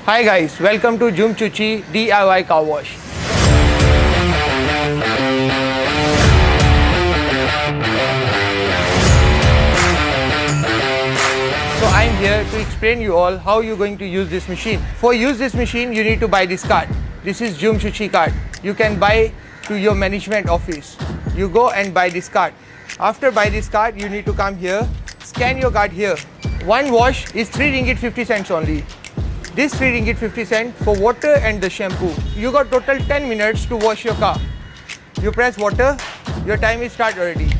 Hi guys, welcome to Jomcuci D.I.Y car wash. So I'm here to explain you all how you're going to use this machine. For use this machine, you need to buy this card. This is Jomcuci card. You can buy to your management office. You go and buy this card. After buy this card, you need to come here, scan your card here. One wash is 3 ringgit 50 cents only. This 3 ringgit 50 cents for water and the shampoo. You got total 10 minutes to wash your car. You press water, your time is start already.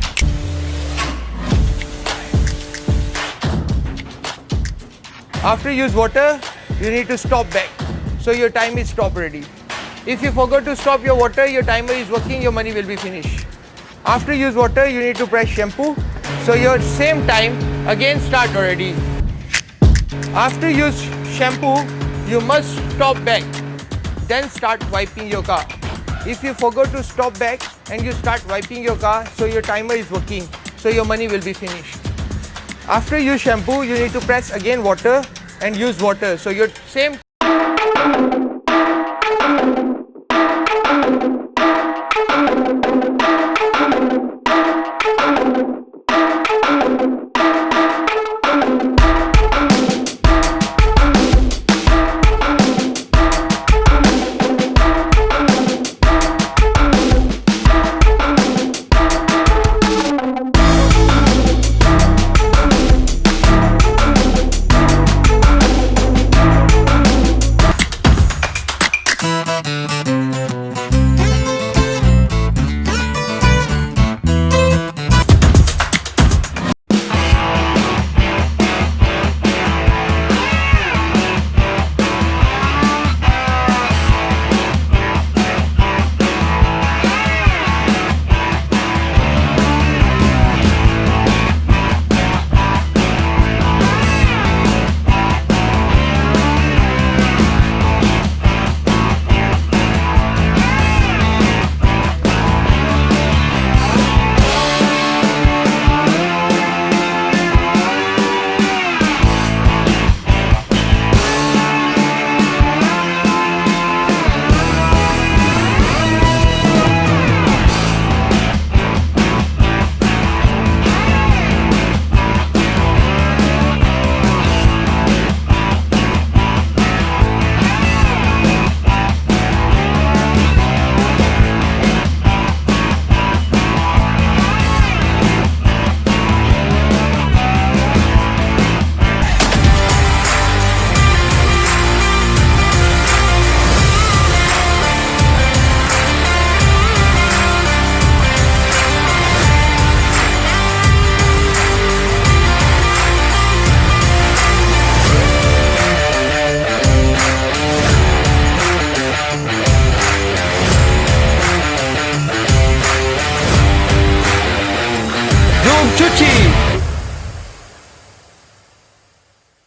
After use water, you need to stop back. So your time is stop already. If you forgot to stop your water, your timer is working, your money will be finished. After use water, you need to press shampoo. So your same time again start already. After use shampoo, you must stop back. Then start wiping your car. If you forgot to stop back and you start wiping your car, so your timer is working. So your money will be finished. After use shampoo, you need to press again water and use water. So your same